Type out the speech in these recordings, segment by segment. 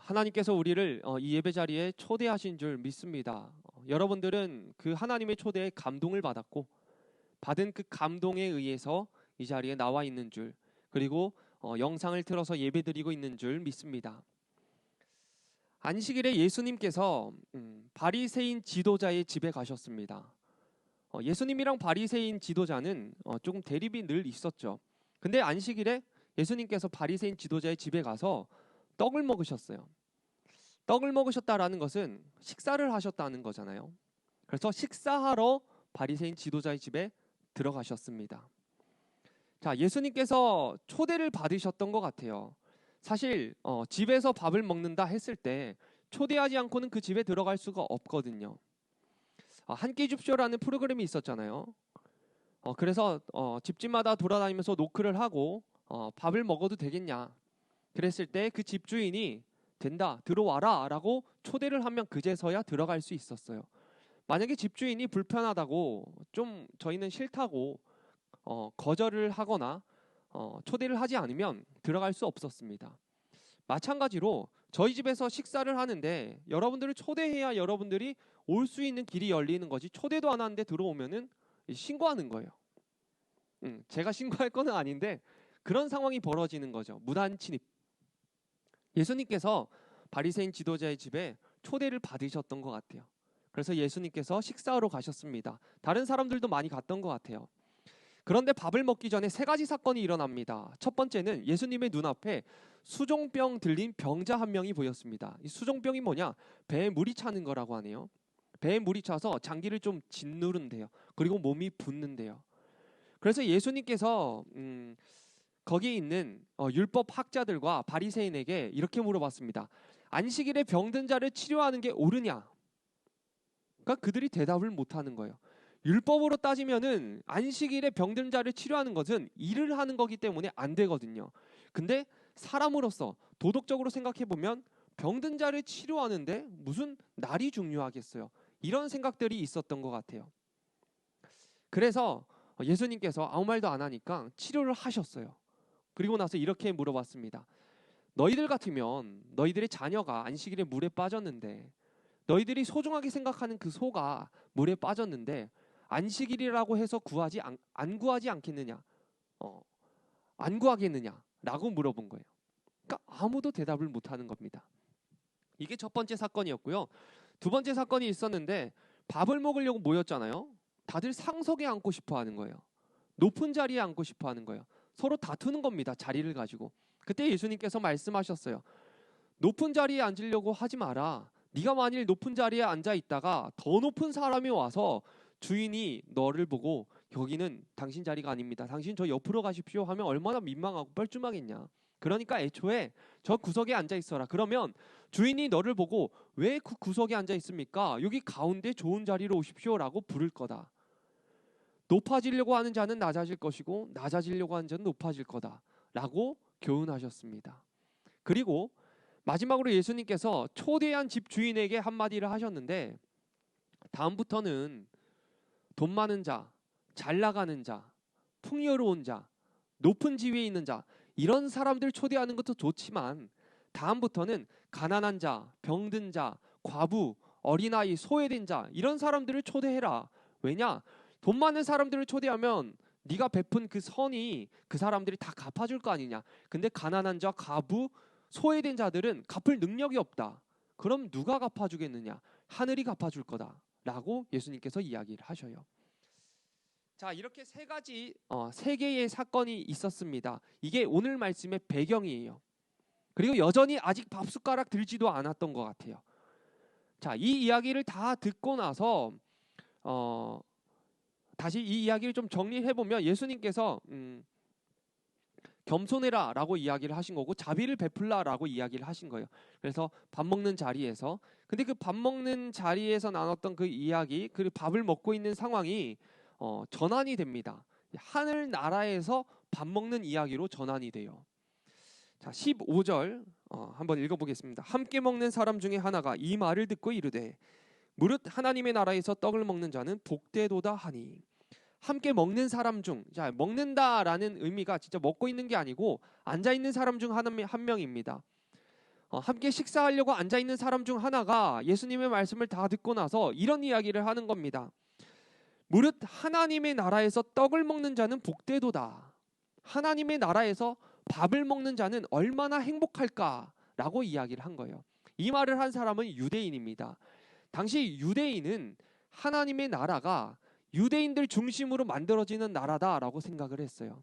하나님께서 우리를 이 예배 자리에 초대하신 줄 믿습니다. 여러분들은 그 하나님의 초대에 감동을 받았고 받은 그 감동에 의해서 이 자리에 나와 있는 줄, 그리고 영상을 틀어서 예배드리고 있는 줄 믿습니다. 안식일에 예수님께서 바리새인 지도자의 집에 가셨습니다. 예수님이랑 바리새인 지도자는 조금 대립이 늘 있었죠. 근데 안식일에 예수님께서 바리새인 지도자의 집에 가서 떡을 먹으셨어요. 떡을 먹으셨다라는 것은 식사를 하셨다는 거잖아요. 그래서 식사하러 바리새인 지도자의 집에 들어가셨습니다. 자, 예수님께서 초대를 받으셨던 것 같아요. 사실 집에서 밥을 먹는다 했을 때 초대하지 않고는 그 집에 들어갈 수가 없거든요. 한 끼 줍쇼라는 프로그램이 있었잖아요. 그래서 집집마다 돌아다니면서 노크를 하고 밥을 먹어도 되겠냐, 그랬을 때 그 집주인이 된다, 들어와라 라고 초대를 하면 그제서야 들어갈 수 있었어요. 만약에 집주인이 불편하다고, 좀 저희는 싫다고 거절을 하거나 초대를 하지 않으면 들어갈 수 없었습니다. 마찬가지로 저희 집에서 식사를 하는데 여러분들을 초대해야 여러분들이 올 수 있는 길이 열리는 거지, 초대도 안 하는데 들어오면은 신고하는 거예요. 제가 신고할 건 아닌데 그런 상황이 벌어지는 거죠. 무단 침입. 예수님께서 바리새인 지도자의 집에 초대를 받으셨던 것 같아요. 그래서 예수님께서 식사하러 가셨습니다. 다른 사람들도 많이 갔던 것 같아요. 그런데 밥을 먹기 전에 세 가지 사건이 일어납니다. 첫 번째는 예수님의 눈앞에 수종병 들린 병자 한 명이 보였습니다. 이 수종병이 뭐냐? 배에 물이 차는 거라고 하네요. 배에 물이 차서 장기를 좀 짓누른대요. 그리고 몸이 붓는데요. 그래서 예수님께서 거기 있는 율법 학자들과 바리새인에게 이렇게 물어봤습니다. 안식일에 병든 자를 치료하는 게 옳으냐? 그러니까 그들이 대답을 못하는 거예요. 율법으로 따지면은 안식일에 병든 자를 치료하는 것은 일을 하는 거기 때문에 안 되거든요. 근데 사람으로서 도덕적으로 생각해 보면 병든 자를 치료하는데 무슨 날이 중요하겠어요? 이런 생각들이 있었던 것 같아요. 그래서 예수님께서 아무 말도 안 하니까 치료를 하셨어요. 그리고 나서 이렇게 물어봤습니다. 너희들 같으면 너희들의 자녀가 안식일에 물에 빠졌는데, 너희들이 소중하게 생각하는 그 소가 물에 빠졌는데 안식일이라고 해서 안 구하지 않겠느냐? 안 구하겠느냐? 라고 물어본 거예요. 그러니까 아무도 대답을 못하는 겁니다. 이게 첫 번째 사건이었고요. 두 번째 사건이 있었는데 밥을 먹으려고 모였잖아요. 다들 상석에 앉고 싶어 하는 거예요. 높은 자리에 앉고 싶어 하는 거예요. 서로 다투는 겁니다. 자리를 가지고. 그때 예수님께서 말씀하셨어요. 높은 자리에 앉으려고 하지 마라. 네가 만일 높은 자리에 앉아 있다가 더 높은 사람이 와서 주인이 너를 보고 여기는 당신 자리가 아닙니다, 당신 저 옆으로 가십시오 하면 얼마나 민망하고 뻘쭘하겠냐. 그러니까 애초에 저 구석에 앉아 있어라. 그러면 주인이 너를 보고 왜 그 구석에 앉아 있습니까? 여기 가운데 좋은 자리로 오십시오 라고 부를 거다. 높아지려고 하는 자는 낮아질 것이고 낮아지려고 하는 자는 높아질 거다 라고 교훈하셨습니다. 그리고 마지막으로 예수님께서 초대한 집주인에게 한마디를 하셨는데, 다음부터는 돈 많은 자, 잘 나가는 자, 풍요로운 자, 높은 지위에 있는 자, 이런 사람들 초대하는 것도 좋지만 다음부터는 가난한 자, 병든 자, 과부, 어린아이, 소외된 자, 이런 사람들을 초대해라. 왜냐? 돈 많은 사람들을 초대하면 네가 베푼 그 선이 그 사람들이 다 갚아줄 거 아니냐. 근데 가난한 자, 과부, 소외된 자들은 갚을 능력이 없다. 그럼 누가 갚아주겠느냐? 하늘이 갚아줄 거다 라고 예수님께서 이야기를 하셔요. 자, 이렇게 세 개의 사건이 있었습니다. 이게 오늘 말씀의 배경이에요. 그리고 여전히 아직 밥숟가락 들지도 않았던 것 같아요. 자, 이 이야기를 다 듣고 나서 다시 이 이야기를 좀 정리해보면 예수님께서 겸손해라 라고 이야기를 하신 거고 자비를 베풀라 라고 이야기를 하신 거예요. 그래서 밥 먹는 자리에서, 근데 그 밥 먹는 자리에서 나눴던 그 이야기, 그 밥을 먹고 있는 상황이 전환이 됩니다. 하늘나라에서 밥 먹는 이야기로 전환이 돼요. 자, 15절 한번 읽어보겠습니다. 함께 먹는 사람 중에 하나가 이 말을 듣고 이르되 무릇 하나님의 나라에서 떡을 먹는 자는 복되도다 하니. 함께 먹는 사람 중, 자, 먹는다라는 의미가 진짜 먹고 있는 게 아니고 앉아 있는 사람 중 한 명입니다. 함께 식사하려고 앉아있는 사람 중 하나가 예수님의 말씀을 다 듣고 나서 이런 이야기를 하는 겁니다. 무릇 하나님의 나라에서 떡을 먹는 자는 복되도다. 하나님의 나라에서 밥을 먹는 자는 얼마나 행복할까라고 이야기를 한 거예요. 이 말을 한 사람은 유대인입니다. 당시 유대인은 하나님의 나라가 유대인들 중심으로 만들어지는 나라다라고 생각을 했어요.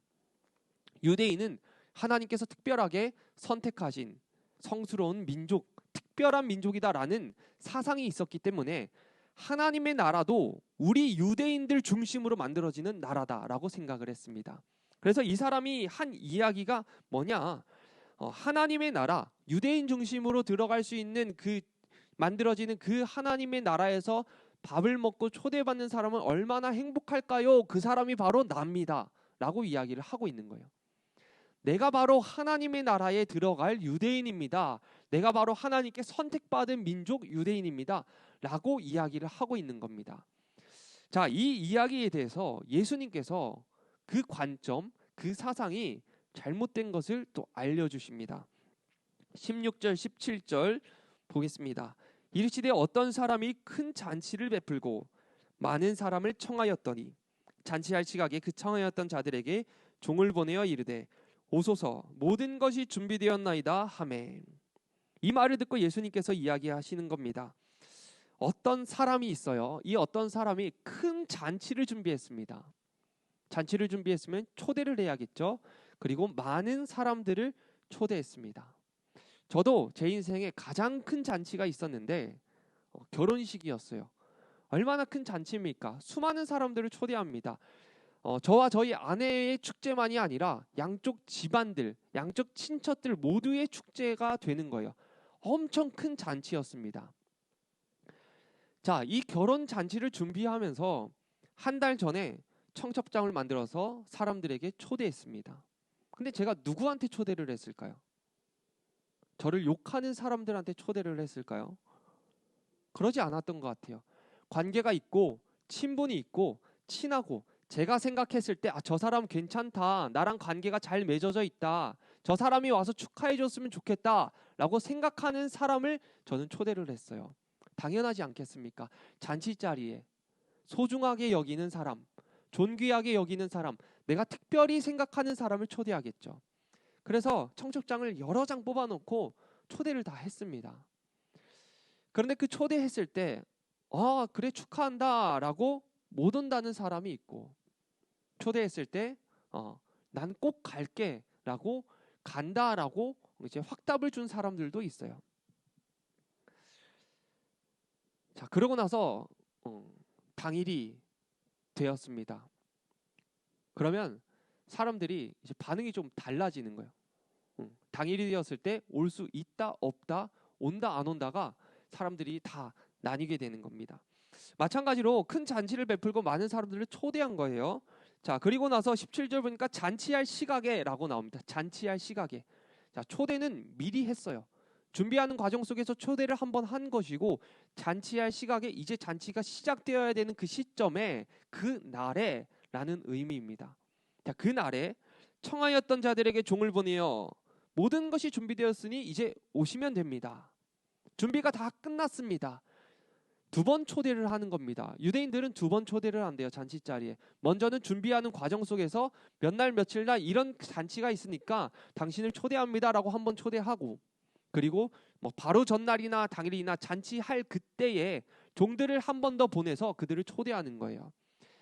유대인은 하나님께서 특별하게 선택하신 성스러운 민족, 특별한 민족이다라는 사상이 있었기 때문에 하나님의 나라도 우리 유대인들 중심으로 만들어지는 나라다라고 생각을 했습니다. 그래서 이 사람이 한 이야기가 뭐냐? 하나님의 나라, 유대인 중심으로 들어갈 수 있는 만들어지는 그 하나님의 나라에서 밥을 먹고 초대받는 사람은 얼마나 행복할까요? 그 사람이 바로 납니다. 라고 이야기를 하고 있는 거예요. 내가 바로 하나님의 나라에 들어갈 유대인입니다. 내가 바로 하나님께 선택받은 민족 유대인입니다. 라고 이야기를 하고 있는 겁니다. 자, 이 이야기에 대해서 예수님께서 그 관점, 그 사상이 잘못된 것을 또 알려주십니다. 16절, 17절 보겠습니다. 이르시되 어떤 사람이 큰 잔치를 베풀고 많은 사람을 청하였더니 잔치할 시각에 그 청하였던 자들에게 종을 보내어 이르되 오소서 모든 것이 준비되었나이다 하매. 이 말을 듣고 예수님께서 이야기하시는 겁니다. 어떤 사람이 있어요. 이 어떤 사람이 큰 잔치를 준비했습니다. 잔치를 준비했으면 초대를 해야겠죠. 그리고 많은 사람들을 초대했습니다. 저도 제 인생에 가장 큰 잔치가 있었는데 결혼식이었어요. 얼마나 큰 잔치입니까? 수많은 사람들을 초대합니다. 저와 저희 아내의 축제만이 아니라 양쪽 집안들, 양쪽 친척들 모두의 축제가 되는 거예요. 엄청 큰 잔치였습니다. 자, 이 결혼 잔치를 준비하면서 한 달 전에 청첩장을 만들어서 사람들에게 초대했습니다. 근데 제가 누구한테 초대를 했을까요? 저를 욕하는 사람들한테 초대를 했을까요? 그러지 않았던 것 같아요. 관계가 있고 친분이 있고 친하고 제가 생각했을 때 저 사람 괜찮다. 나랑 관계가 잘 맺어져 있다. 저 사람이 와서 축하해 줬으면 좋겠다. 라고 생각하는 사람을 저는 초대를 했어요. 당연하지 않겠습니까? 잔치 자리에 소중하게 여기는 사람, 존귀하게 여기는 사람, 내가 특별히 생각하는 사람을 초대하겠죠. 그래서 청첩장을 여러 장 뽑아놓고 초대를 다 했습니다. 그런데 그 초대했을 때 그래 축하한다 라고 못 온다는 사람이 있고, 초대했을 때 난 꼭 갈게 라고 간다라고 이제 확답을 준 사람들도 있어요. 자, 그러고 나서 당일이 되었습니다. 그러면 사람들이 이제 반응이 좀 달라지는 거예요. 당일이 되었을 때 올 수 있다 없다 온다 안 온다가 사람들이 다 나뉘게 되는 겁니다. 마찬가지로 큰 잔치를 베풀고 많은 사람들을 초대한 거예요. 자, 그리고 나서 17절 보니까 잔치할 시각에 라고 나옵니다. 잔치할 시각에. 자, 초대는 미리 했어요. 준비하는 과정 속에서 초대를 한번 한 것이고, 잔치할 시각에 이제 잔치가 시작되어야 되는 그 시점에, 그 날에 라는 의미입니다. 자, 그 날에 청하였던 자들에게 종을 보내어 모든 것이 준비되었으니 이제 오시면 됩니다. 준비가 다 끝났습니다. 두 번 초대를 하는 겁니다. 유대인들은 두 번 초대를 한대요. 잔치 자리에. 먼저는 준비하는 과정 속에서 몇 날 며칠 날 이런 잔치가 있으니까 당신을 초대합니다 라고 한번 초대하고, 그리고 바로 전날이나 당일이나 잔치할 그때에 종들을 한 번 더 보내서 그들을 초대하는 거예요.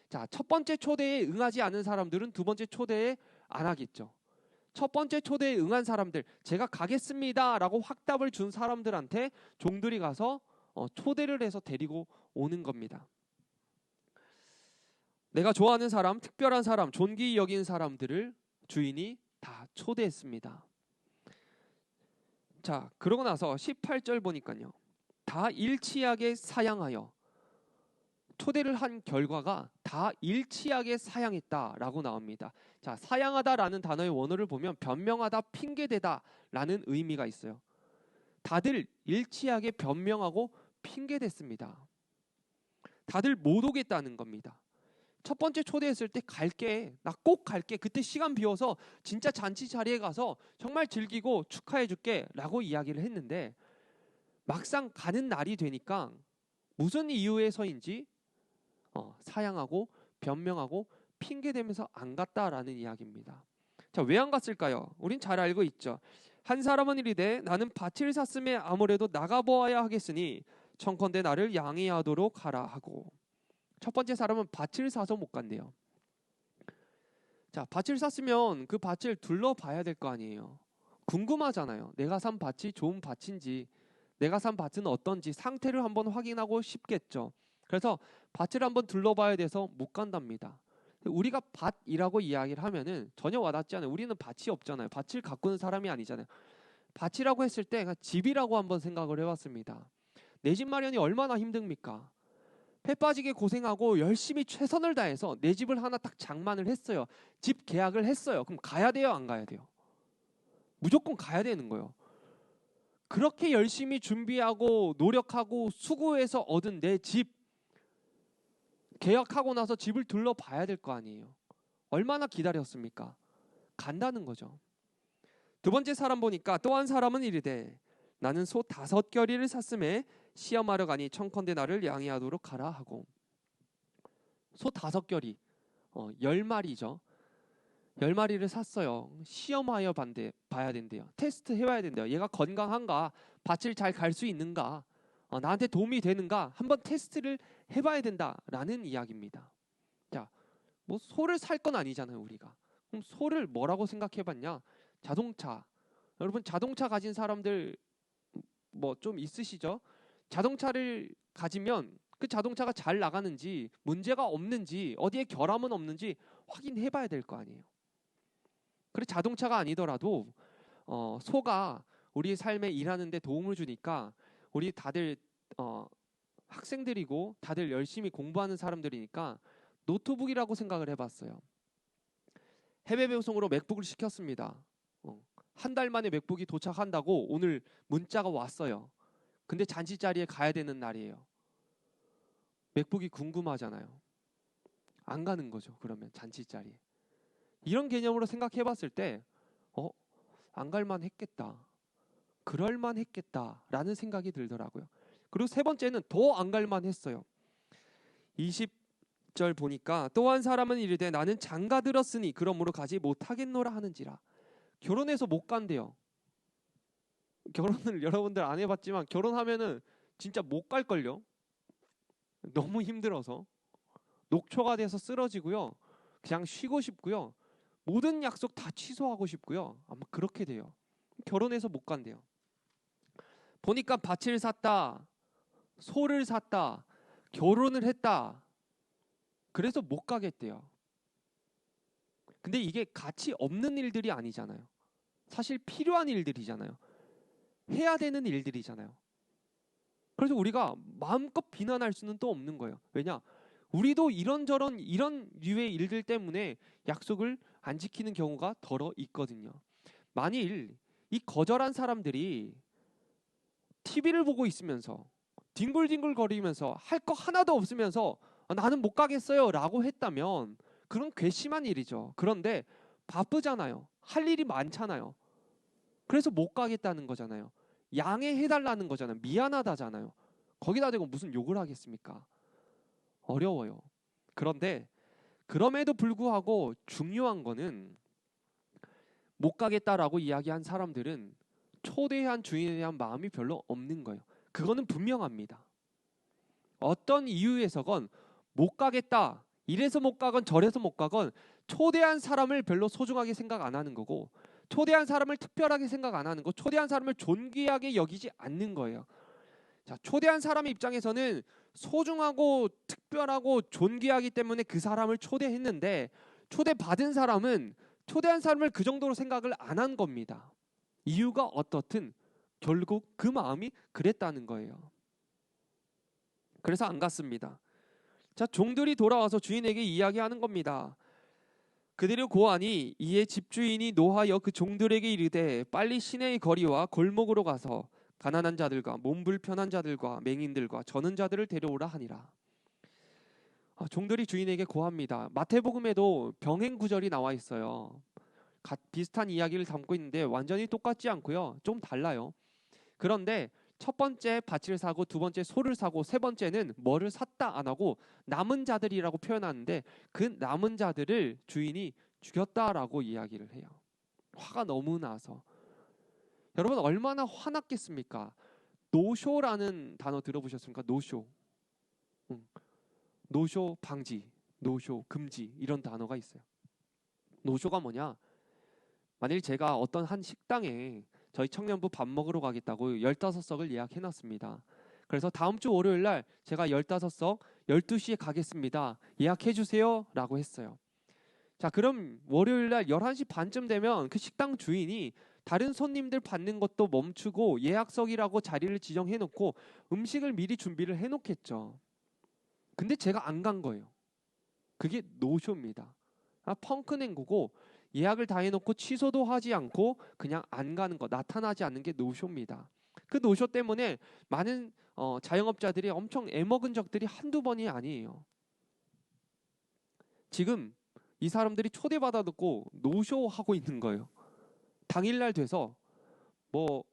자, 첫 번째 초대에 응하지 않은 사람들은 두 번째 초대에 안 하겠죠. 첫 번째 초대에 응한 사람들, 제가 가겠습니다 라고 확답을 준 사람들한테 종들이 가서 초대를 해서 데리고 오는 겁니다. 내가 좋아하는 사람, 특별한 사람, 존귀히 여긴 사람들을 주인이 다 초대했습니다. 자, 그러고 나서 18절 보니까요, 다 일치하게 사양하여, 초대를 한 결과가 다 일치하게 사양했다라고 나옵니다. 자, 사양하다라는 단어의 원어를 보면 변명하다, 핑계대다라는 의미가 있어요. 다들 일치하게 변명하고 핑계댔습니다. 다들 못 오겠다는 겁니다. 첫 번째 초대했을 때 갈게, 나 꼭 갈게, 그때 시간 비워서 진짜 잔치 자리에 가서 정말 즐기고 축하해 줄게 라고 이야기를 했는데, 막상 가는 날이 되니까 무슨 이유에서인지 사양하고 변명하고 핑계대면서 안 갔다라는 이야기입니다. 자, 왜 안 갔을까요? 우린 잘 알고 있죠. 한 사람은 이르되 나는 밭을 샀음에 아무래도 나가보아야 하겠으니 청컨대 나를 양해하도록 하라 하고. 첫 번째 사람은 밭을 사서 못 간대요. 자, 밭을 샀으면 그 밭을 둘러봐야 될 거 아니에요. 궁금하잖아요. 내가 산 밭이 좋은 밭인지, 내가 산 밭은 어떤지 상태를 한번 확인하고 싶겠죠. 그래서 밭을 한번 둘러봐야 돼서 못 간답니다. 우리가 밭이라고 이야기를 하면은 전혀 와닿지 않아요. 우리는 밭이 없잖아요. 밭을 가꾸는 사람이 아니잖아요. 밭이라고 했을 때 집이라고 한번 생각을 해봤습니다. 내 집 마련이 얼마나 힘듭니까? 배 빠지게 고생하고 열심히 최선을 다해서 내 집을 하나 딱 장만을 했어요. 집 계약을 했어요. 그럼 가야 돼요, 안 가야 돼요? 무조건 가야 되는 거예요. 그렇게 열심히 준비하고 노력하고 수고해서 얻은 내 집, 계약하고 나서 집을 둘러봐야 될 거 아니에요. 얼마나 기다렸습니까? 간다는 거죠. 두 번째 사람 보니까 또 한 사람은 이르되 나는 소 5겨리를 샀음에 시험하러 가니 청컨대 나를 양해하도록 하라 하고. 소 5겨리, 10마리죠. 10마리를 샀어요. 시험하여 봐야 된대요. 테스트 해봐야 된대요. 얘가 건강한가, 밭을 잘 갈 수 있는가, 나한테 도움이 되는가 한번 테스트를 해봐야 된다라는 이야기입니다. 자, 뭐 소를 살 건 아니잖아요, 우리가. 그럼 소를 뭐라고 생각해봤냐? 자동차. 여러분, 자동차 가진 사람들 뭐 좀 있으시죠? 자동차를 가지면 그 자동차가 잘 나가는지, 문제가 없는지, 어디에 결함은 없는지 확인해봐야 될 거 아니에요. 그래, 자동차가 아니더라도 소가 우리 삶에 일하는데 도움을 주니까, 우리 다들 학생들이고 다들 열심히 공부하는 사람들이니까 노트북이라고 생각을 해봤어요. 해외 배송으로 맥북을 시켰습니다. 한 달 만에 맥북이 도착한다고 오늘 문자가 왔어요. 근데 잔치 자리에 가야 되는 날이에요. 맥북이 궁금하잖아요. 안 가는 거죠. 그러면 잔치 자리에. 이런 개념으로 생각해 봤을 때 안 갈만 했겠다, 그럴만 했겠다 라는 생각이 들더라고요. 그리고 세 번째는 더 안 갈만 했어요. 20절 보니까 또 한 사람은 이르되 나는 장가 들었으니 그러므로 가지 못하겠노라 하는지라. 결혼해서 못 간대요. 결혼을 여러분들 안 해봤지만 결혼하면은 진짜 못 갈걸요. 너무 힘들어서 녹초가 돼서 쓰러지고요, 그냥 쉬고 싶고요, 모든 약속 다 취소하고 싶고요. 아마 그렇게 돼요. 결혼해서 못 간대요. 보니까 밭을 샀다, 소를 샀다, 결혼을 했다. 그래서 못 가겠대요. 근데 이게 가치 없는 일들이 아니잖아요. 사실 필요한 일들이잖아요. 해야 되는 일들이잖아요. 그래서 우리가 마음껏 비난할 수는 또 없는 거예요. 왜냐? 우리도 이런저런 이런 류의 일들 때문에 약속을 안 지키는 경우가 더러 있거든요. 만일 이 거절한 사람들이 TV를 보고 있으면서 뒹굴뒹굴 거리면서 할 거 하나도 없으면서 나는 못 가겠어요 라고 했다면 그건 괘씸한 일이죠. 그런데 바쁘잖아요. 할 일이 많잖아요. 그래서 못 가겠다는 거잖아요. 양해해달라는 거잖아요. 미안하다잖아요. 거기다 대고 무슨 욕을 하겠습니까? 어려워요. 그런데 그럼에도 불구하고 중요한 거는 못 가겠다라고 이야기한 사람들은 초대한 주인에 대한 마음이 별로 없는 거예요. 그거는 분명합니다. 어떤 이유에서건 못 가겠다, 이래서 못 가건 저래서 못 가건 초대한 사람을 별로 소중하게 생각 안 하는 거고, 초대한 사람을 특별하게 생각 안 하는 거, 초대한 사람을 존귀하게 여기지 않는 거예요. 자, 초대한 사람의 입장에서는 소중하고 특별하고 존귀하기 때문에 그 사람을 초대했는데, 초대받은 사람은 초대한 사람을 그 정도로 생각을 안 한 겁니다. 이유가 어떻든 결국 그 마음이 그랬다는 거예요. 그래서 안 갔습니다. 자, 종들이 돌아와서 주인에게 이야기하는 겁니다. 그들이 고하니 이에 집주인이 노하여 그 종들에게 이르되 빨리 시내의 거리와 골목으로 가서 가난한 자들과 몸 불편한 자들과 맹인들과 저는 자들을 데려오라 하니라. 종들이 주인에게 고합니다. 마태복음에도 병행 구절이 나와 있어요. 비슷한 이야기를 담고 있는데 완전히 똑같지 않고요. 좀 달라요. 그런데 첫 번째 밭을 사고 두 번째 소를 사고 세 번째는 뭐를 샀다 안 하고 남은 자들이라고 표현하는데 그 남은 자들을 주인이 죽였다라고 이야기를 해요. 화가 너무 나서. 여러분 얼마나 화났겠습니까? 노쇼라는 단어 들어보셨습니까? 노쇼. 노쇼 방지, 노쇼 금지 이런 단어가 있어요. 노쇼가 뭐냐? 만일 제가 어떤 한 식당에 저희 청년부 밥 먹으러 가겠다고 15석을 예약해놨습니다. 그래서 다음 주 월요일 날 제가 15석 12시에 가겠습니다. 예약해주세요 라고 했어요. 자, 그럼 월요일 날 11시 반쯤 되면 그 식당 주인이 다른 손님들 받는 것도 멈추고 예약석이라고 자리를 지정해놓고 음식을 미리 준비를 해놓겠죠. 근데 제가 안 간 거예요. 그게 노쇼입니다. 펑크 낸 거고 예약을 다 해놓고 취소도 하지 않고 그냥 안 가는 거, 나타나지 않는 게 노쇼입니다. 그 노쇼 때문에 많은 자영업자들이 엄청 애먹은 적들이 한두 번이 아니에요. 지금 이 사람들이 초대받아 듣고 노쇼하고 있는 거예요. 당일날 돼서 뭐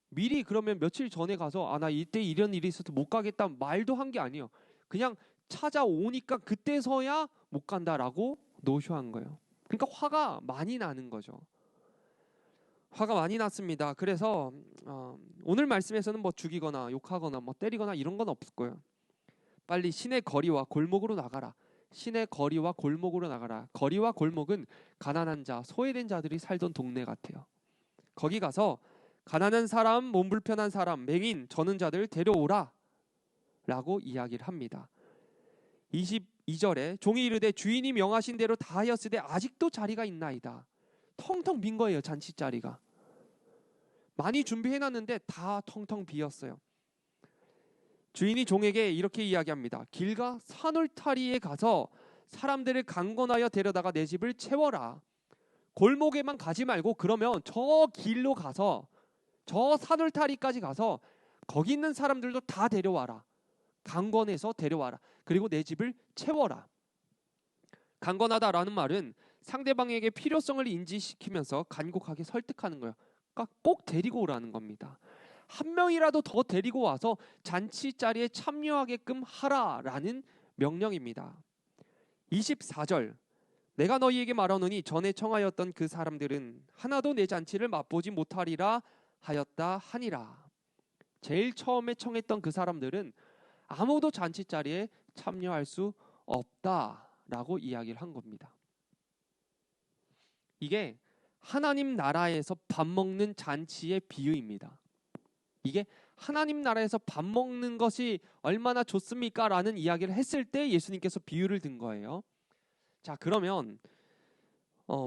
미리 그러면 며칠 전에 가서 나 이때 이런 일이 있어서 못 가겠다 말도 한 게 아니에요. 그냥 찾아오니까 그때서야 못 간다라고 노쇼한 거예요. 그러니까 화가 많이 나는 거죠. 화가 많이 났습니다. 그래서 오늘 말씀에서는 뭐 죽이거나 욕하거나 뭐 때리거나 이런 건 없을 거예요. 빨리 시내 거리와 골목으로 나가라. 시내 거리와 골목으로 나가라. 거리와 골목은 가난한 자, 소외된 자들이 살던 동네 같아요. 거기 가서 가난한 사람, 몸 불편한 사람, 맹인, 저는 자들 데려오라 라고 이야기를 합니다. 22절에 종이 이르되 주인이 명하신 대로 다 하였으되 아직도 자리가 있나이다. 텅텅 빈 거예요. 잔치자리가 많이 준비해놨는데 다 텅텅 비었어요. 주인이 종에게 이렇게 이야기합니다. 길가 산울타리에 가서 사람들을 강권하여 데려다가 내 집을 채워라. 골목에만 가지 말고 그러면 저 길로 가서 저 산울타리까지 가서 거기 있는 사람들도 다 데려와라. 강권해서 데려와라. 그리고 내 집을 채워라. 강권하다라는 말은 상대방에게 필요성을 인지시키면서 간곡하게 설득하는 거예요. 그러니까 꼭 데리고 오라는 겁니다. 한 명이라도 더 데리고 와서 잔치자리에 참여하게끔 하라라는 명령입니다. 24절 내가 너희에게 말하노니 전에 청하였던 그 사람들은 하나도 내 잔치를 맛보지 못하리라 하였다 하니라. 제일 처음에 청했던 그 사람들은 아무도 잔치자리에 참여할 수 없다라고 이야기를 한 겁니다. 이게 하나님 나라에서 밥 먹는 잔치의 비유입니다. 이게 하나님 나라에서 밥 먹는 것이 얼마나 좋습니까? 라는 이야기를 했을 때 예수님께서 비유를 든 거예요. 자, 그러면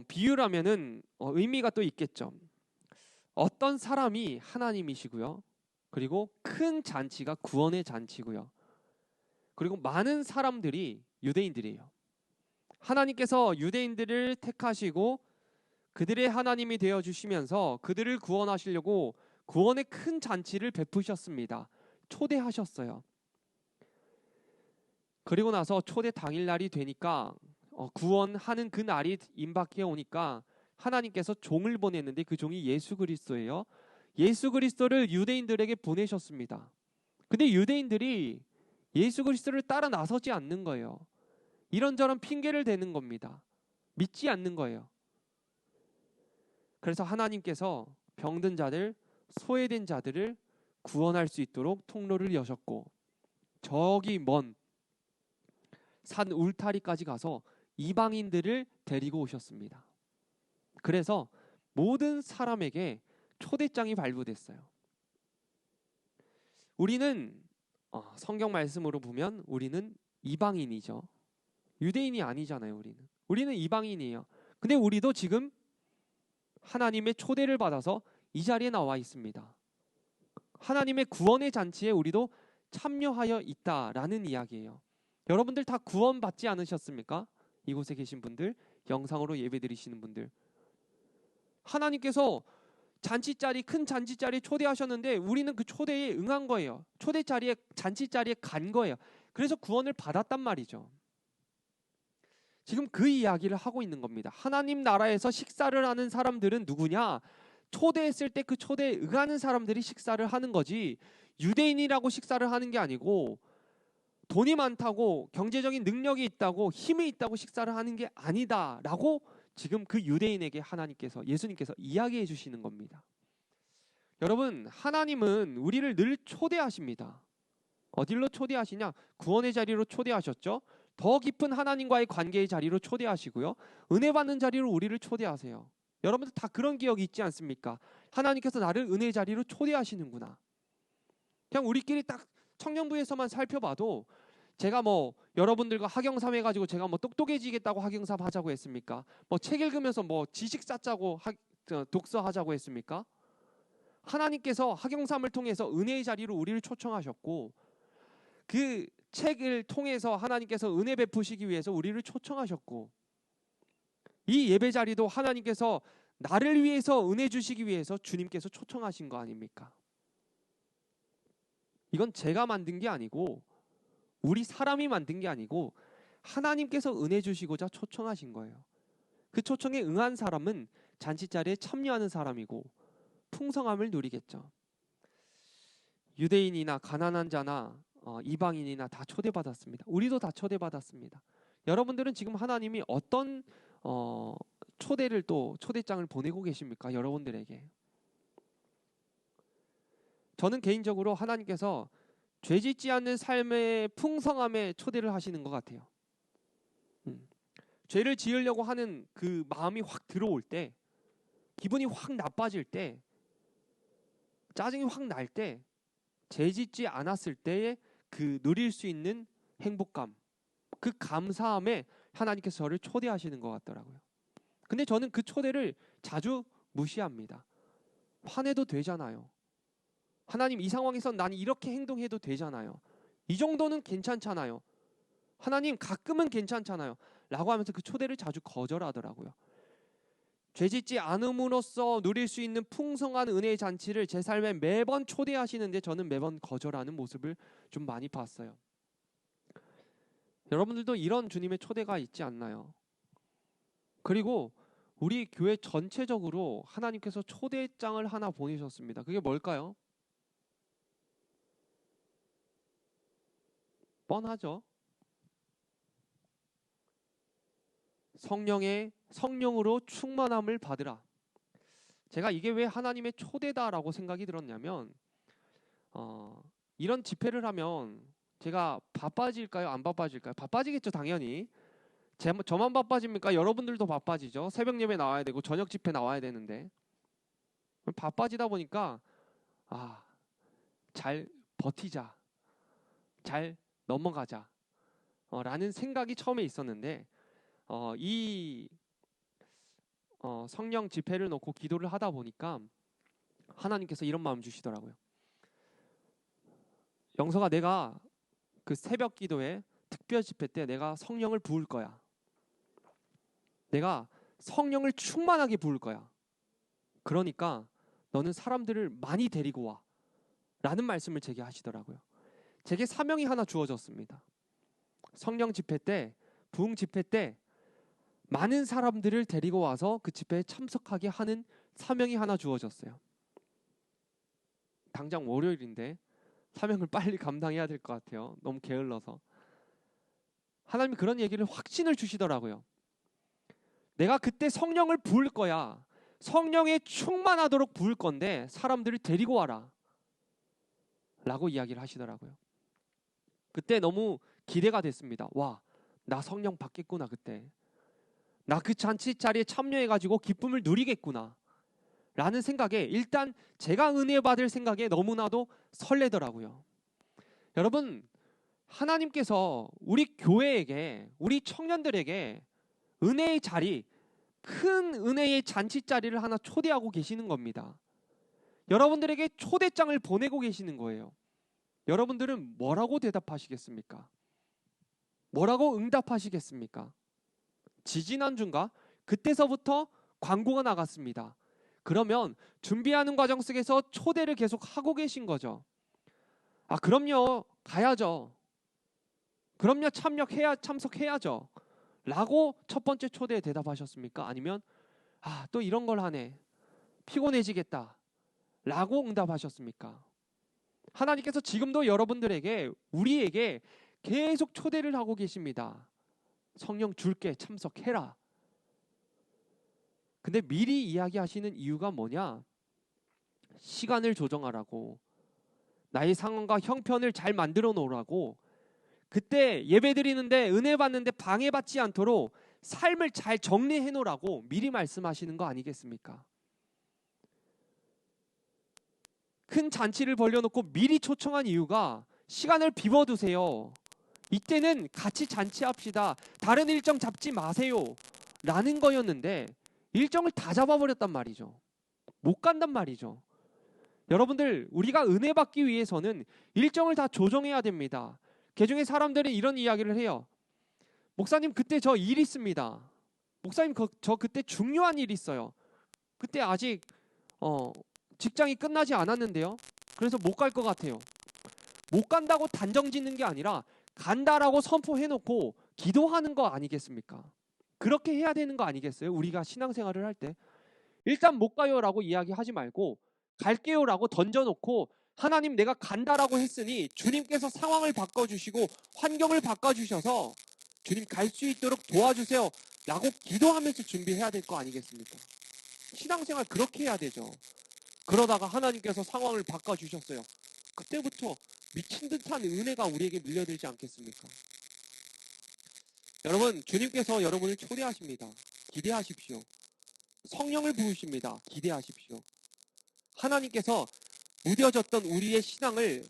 비유라면은 의미가 또 있겠죠. 어떤 사람이 하나님이시고요. 그리고 큰 잔치가 구원의 잔치고요. 그리고 많은 사람들이 유대인들이에요. 하나님께서 유대인들을 택하시고 그들의 하나님이 되어주시면서 그들을 구원하시려고 구원의 큰 잔치를 베푸셨습니다. 초대하셨어요. 그리고 나서 초대 당일날이 되니까 구원하는 그 날이 임박해 오니까 하나님께서 종을 보냈는데 그 종이 예수 그리스도예요. 예수 그리스도를 유대인들에게 보내셨습니다. 근데 유대인들이 예수 그리스도를 따라 나서지 않는 거예요. 이런저런 핑계를 대는 겁니다. 믿지 않는 거예요. 그래서 하나님께서 병든 자들, 소외된 자들을 구원할 수 있도록 통로를 여셨고 저기 먼 산 울타리까지 가서 이방인들을 데리고 오셨습니다. 그래서 모든 사람에게 초대장이 발부됐어요. 우리는 성경 말씀으로 보면 우리는 이방인이죠. 유대인이 아니잖아요. 우리는 이방인이에요. 근데 우리도 지금 하나님의 초대를 받아서 이 자리에 나와 있습니다. 하나님의 구원의 잔치에 우리도 참여하여 있다라는 이야기예요. 여러분들 다 구원받지 않으셨습니까? 이곳에 계신 분들, 영상으로 예배드리시는 분들. 하나님께서 큰 잔치자리에 초대하셨는데 우리는 그 초대에 응한 거예요. 잔치자리에 간 거예요. 그래서 구원을 받았단 말이죠. 지금 그 이야기를 하고 있는 겁니다. 하나님 나라에서 식사를 하는 사람들은 누구냐? 초대했을 때 그 초대에 응하는 사람들이 식사를 하는 거지, 유대인이라고 식사를 하는 게 아니고, 돈이 많다고 경제적인 능력이 있다고 힘이 있다고 식사를 하는 게 아니다라고 지금 그 유대인에게 하나님께서, 예수님께서 이야기해 주시는 겁니다. 여러분, 하나님은 우리를 늘 초대하십니다. 어디로 초대하시냐? 구원의 자리로 초대하셨죠. 더 깊은 하나님과의 관계의 자리로 초대하시고요, 은혜 받는 자리로 우리를 초대하세요. 여러분들 다 그런 기억이 있지 않습니까? 하나님께서 나를 은혜의 자리로 초대하시는구나. 그냥 우리끼리 딱 청년부에서만 살펴봐도, 제가 뭐 여러분들과 학영삼 해가지고 제가 뭐 똑똑해지겠다고 학영삼 하자고 했습니까? 뭐 책 읽으면서 뭐 지식 쌓자고 독서하자고 했습니까? 하나님께서 학영삼을 통해서 은혜의 자리로 우리를 초청하셨고, 그 책을 통해서 하나님께서 은혜 베푸시기 위해서 우리를 초청하셨고, 이 예배 자리도 하나님께서 나를 위해서 은혜 주시기 위해서 주님께서 초청하신 거 아닙니까? 이건 제가 만든 게 아니고, 우리 사람이 만든 게 아니고 하나님께서 은혜 주시고자 초청하신 거예요. 그 초청에 응한 사람은 잔치자리에 참여하는 사람이고 풍성함을 누리겠죠. 유대인이나 가난한 자나 이방인이나 다 초대받았습니다. 우리도 다 초대받았습니다. 여러분들은 지금 하나님이 어떤 초대를, 또 초대장을 보내고 계십니까? 여러분들에게. 저는 개인적으로 하나님께서 죄짓지 않는 삶의 풍성함에 초대를 하시는 것 같아요. 죄를 지으려고 하는 그 마음이 확 들어올 때, 기분이 확 나빠질 때, 짜증이 확 날 때, 죄짓지 않았을 때에 그 누릴 수 있는 행복감, 그 감사함에 하나님께서 저를 초대하시는 것 같더라고요. 근데 저는 그 초대를 자주 무시합니다. 화내도 되잖아요. 하나님, 이 상황에서 난 이렇게 행동해도 되잖아요. 이 정도는 괜찮잖아요. 하나님, 가끔은 괜찮잖아요. 라고 하면서 그 초대를 자주 거절하더라고요. 죄짓지 않음으로써 누릴 수 있는 풍성한 은혜의 잔치를 제 삶에 매번 초대하시는데 저는 매번 거절하는 모습을 좀 많이 봤어요. 여러분들도 이런 주님의 초대가 있지 않나요? 그리고 우리 교회 전체적으로 하나님께서 초대장을 하나 보내셨습니다. 그게 뭘까요? 뻔하죠. 성령으로 충만함을 받으라. 제가 이게 왜 하나님의 초대다라고 생각이 들었냐면, 이런 집회를 하면 제가 바빠질까요? 안 바빠질까요? 바빠지겠죠, 당연히. 저만 바빠집니까? 여러분들도 바빠지죠. 새벽 예배 나와야 되고 저녁 집회 나와야 되는데, 바빠지다 보니까 잘 버티자, 잘 넘어가자 라는 생각이 처음에 있었는데, 이 성령 집회를 놓고 기도를 하다 보니까 하나님께서 이런 마음 주시더라고요. 영서가, 내가 그 새벽 기도에 특별 집회 때 내가 성령을 부을 거야. 내가 성령을 충만하게 부을 거야. 그러니까 너는 사람들을 많이 데리고 와 라는 말씀을 제게 하시더라고요. 제게 사명이 하나 주어졌습니다. 성령 집회 때, 부흥 집회 때 많은 사람들을 데리고 와서 그 집회에 참석하게 하는 사명이 하나 주어졌어요. 당장 월요일인데 사명을 빨리 감당해야 될 것 같아요. 너무 게을러서. 하나님이 그런 얘기를, 확신을 주시더라고요. 내가 그때 성령을 부을 거야. 성령에 충만하도록 부을 건데 사람들을 데리고 와라 라고 이야기를 하시더라고요. 그때 너무 기대가 됐습니다. 와, 나 성령 받겠구나. 그때 나 그 잔치 자리에 참여해가지고 기쁨을 누리겠구나 라는 생각에, 일단 제가 은혜 받을 생각에 너무나도 설레더라고요. 여러분, 하나님께서 우리 교회에게, 우리 청년들에게 은혜의 자리, 큰 은혜의 잔치 자리를 하나 초대하고 계시는 겁니다. 여러분들에게 초대장을 보내고 계시는 거예요. 여러분들은 뭐라고 대답하시겠습니까? 뭐라고 응답하시겠습니까? 지지난주인가? 그때서부터 광고가 나갔습니다. 그러면 준비하는 과정 속에서 초대를 계속 하고 계신 거죠. 그럼요, 가야죠. 그럼요, 참석해야죠 라고 첫 번째 초대에 대답하셨습니까? 아니면 또 이런 걸 하네, 피곤해지겠다 라고 응답하셨습니까? 하나님께서 지금도 여러분들에게, 우리에게 계속 초대를 하고 계십니다. 성령 줄게, 참석해라. 근데 미리 이야기하시는 이유가 뭐냐? 시간을 조정하라고, 나의 상황과 형편을 잘 만들어 놓으라고, 그때 예배 드리는데, 은혜 받는데 방해받지 않도록 삶을 잘 정리해 놓으라고 미리 말씀하시는 거 아니겠습니까? 큰 잔치를 벌려놓고 미리 초청한 이유가 시간을 비워두세요, 이때는 같이 잔치합시다, 다른 일정 잡지 마세요 라는 거였는데 일정을 다 잡아버렸단 말이죠. 못 간단 말이죠. 여러분들, 우리가 은혜 받기 위해서는 일정을 다 조정해야 됩니다. 개중에 사람들은 이런 이야기를 해요. 목사님, 그때 저 일 있습니다. 목사님, 저 그때 중요한 일 있어요. 그때 아직 직장이 끝나지 않았는데요. 그래서 못 갈 것 같아요. 못 간다고 단정 짓는 게 아니라 간다라고 선포해놓고 기도하는 거 아니겠습니까? 그렇게 해야 되는 거 아니겠어요? 우리가 신앙생활을 할 때 일단 못 가요라고 이야기하지 말고 갈게요라고 던져놓고, 하나님, 내가 간다라고 했으니 주님께서 상황을 바꿔주시고 환경을 바꿔주셔서 주님 갈 수 있도록 도와주세요 라고 기도하면서 준비해야 될 거 아니겠습니까? 신앙생활 그렇게 해야 되죠. 그러다가 하나님께서 상황을 바꿔주셨어요. 그때부터 미친 듯한 은혜가 우리에게 밀려들지 않겠습니까? 여러분, 주님께서 여러분을 초대하십니다. 기대하십시오. 성령을 부으십니다. 기대하십시오. 하나님께서 무뎌졌던 우리의 신앙을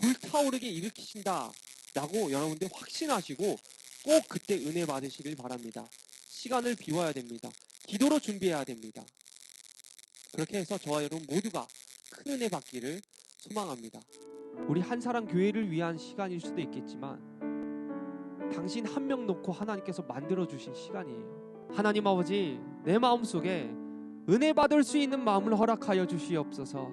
불타오르게 일으키신다 라고 여러분들 확신하시고 꼭 그때 은혜 받으시길 바랍니다. 시간을 비워야 됩니다. 기도로 준비해야 됩니다. 그렇게 해서 저와 여러분 모두가 큰 은혜 받기를 소망합니다. 우리 한 사람 교회를 위한 시간일 수도 있겠지만 당신 한 명 놓고 하나님께서 만들어주신 시간이에요. 하나님 아버지, 내 마음속에 은혜 받을 수 있는 마음을 허락하여 주시옵소서.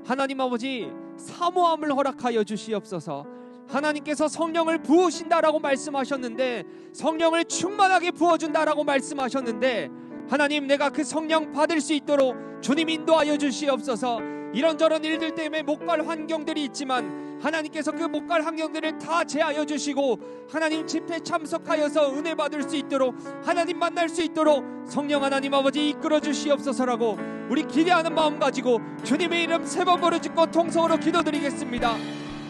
하나님 아버지, 사모함을 허락하여 주시옵소서. 하나님께서 성령을 부으신다라고 말씀하셨는데, 성령을 충만하게 부어준다라고 말씀하셨는데, 하나님, 내가 그 성령 받을 수 있도록 주님 인도하여 주시옵소서. 이런저런 일들 때문에 못 갈 환경들이 있지만 하나님께서 그 못 갈 환경들을 다 제하여 주시고 하나님 집회 참석하여서 은혜 받을 수 있도록, 하나님 만날 수 있도록 성령 하나님 아버지 이끌어 주시옵소서라고 우리 기대하는 마음 가지고 주님의 이름 세 번 부르짖고 통성으로 기도드리겠습니다.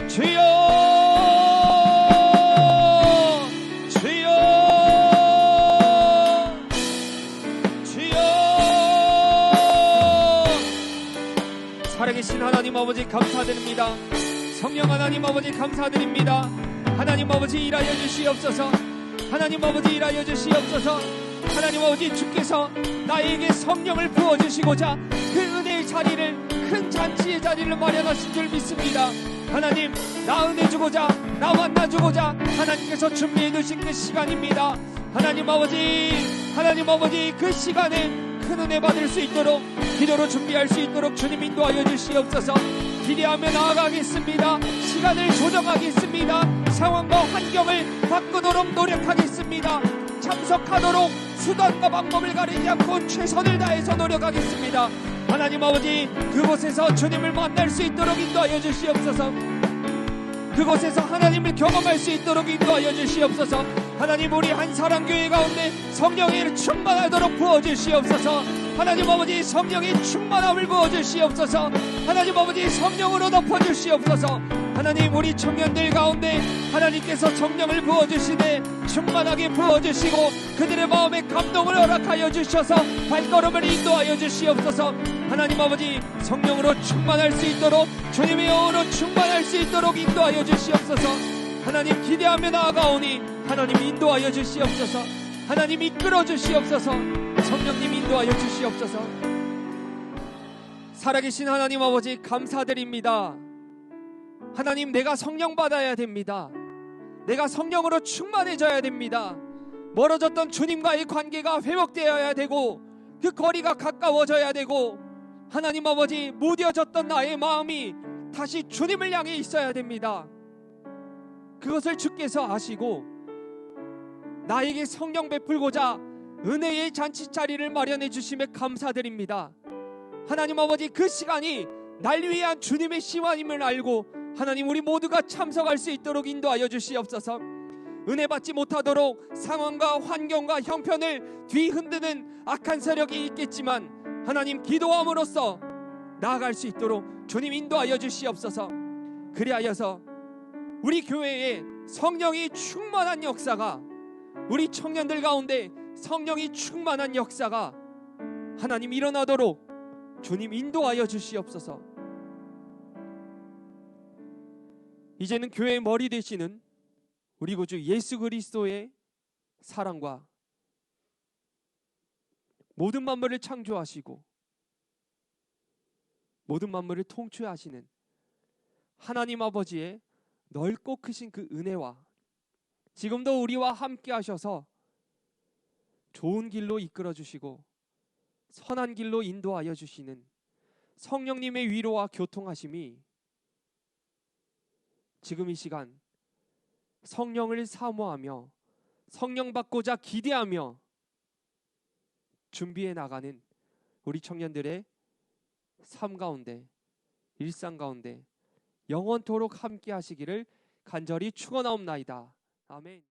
주여, 주여, 주여. 살아계신 하나님 아버지 감사드립니다. 성령 하나님 아버지 감사드립니다. 하나님 아버지 일하여 주시옵소서. 하나님 아버지 일하여 주시옵소서. 하나님 아버지, 주께서 나에게 성령을 부어주시고자 그 은혜의 자리를, 큰 잔치의 자리를 마련하신 줄 믿습니다. 하나님, 나 은혜 주고자, 나 만나주고자 하나님께서 준비해 두신 그 시간입니다. 하나님 아버지 그 시간에 큰 은혜 받을 수 있도록, 기도로 준비할 수 있도록 주님 인도하여 주시옵소서. 기대하며 나아가겠습니다. 시간을 조정하겠습니다. 상황과 환경을 바꾸도록 노력하겠습니다. 참석하도록 수단과 방법을 가리지 않고 최선을 다해서 노력하겠습니다. 하나님 아버지, 그곳에서 주님을 만날 수 있도록 인도하여 주시옵소서. 그곳에서 하나님을 경험할 수 있도록 인도하여 주시옵소서. 하나님, 우리 한 사람 교회 가운데 성령이 충만하도록 부어주시옵소서. 하나님 아버지, 성령의 충만함을 부어주시옵소서. 하나님 아버지, 성령으로 덮어주시옵소서. 하나님, 우리 청년들 가운데 하나님께서 성령을 부어주시되 충만하게 부어주시고 그들의 마음에 감동을 허락하여 주셔서 발걸음을 인도하여 주시옵소서. 하나님 아버지, 성령으로 충만할 수 있도록, 주님의 영으로 충만할 수 있도록 인도하여 주시옵소서. 하나님, 기대하며 나아가오니 하나님 인도하여 주시옵소서. 하나님 이끌어 주시옵소서. 성령님 인도하여 주시옵소서. 살아계신 하나님 아버지 감사드립니다. 하나님, 내가 성령 받아야 됩니다. 내가 성령으로 충만해져야 됩니다. 멀어졌던 주님과의 관계가 회복되어야 되고 그 거리가 가까워져야 되고, 하나님 아버지, 무뎌졌던 나의 마음이 다시 주님을 향해 있어야 됩니다. 그것을 주께서 아시고 나에게 성령 베풀고자 은혜의 잔치 자리를 마련해 주심에 감사드립니다. 하나님 아버지, 그 시간이 날 위한 주님의 시간임을 알고 하나님 우리 모두가 참석할 수 있도록 인도하여 주시옵소서. 은혜 받지 못하도록 상황과 환경과 형편을 뒤흔드는 악한 세력이 있겠지만 하나님 기도함으로써 나아갈 수 있도록 주님 인도하여 주시옵소서. 그리하여서 우리 교회에 성령이 충만한 역사가, 우리 청년들 가운데 성령이 충만한 역사가 하나님 일어나도록 주님 인도하여 주시옵소서. 이제는 교회의 머리 되시는 우리 구주 예수 그리스도의 사랑과 모든 만물을 창조하시고 모든 만물을 통치하시는 하나님 아버지의 넓고 크신 그 은혜와 지금도 우리와 함께 하셔서 좋은 길로 이끌어 주시고 선한 길로 인도하여 주시는 성령님의 위로와 교통하심이 지금 이 시간 성령을 사모하며 성령 받고자 기대하며 준비해 나가는 우리 청년들의 삶 가운데, 일상 가운데 영원토록 함께 하시기를 간절히 축원하옵나이다. 아멘.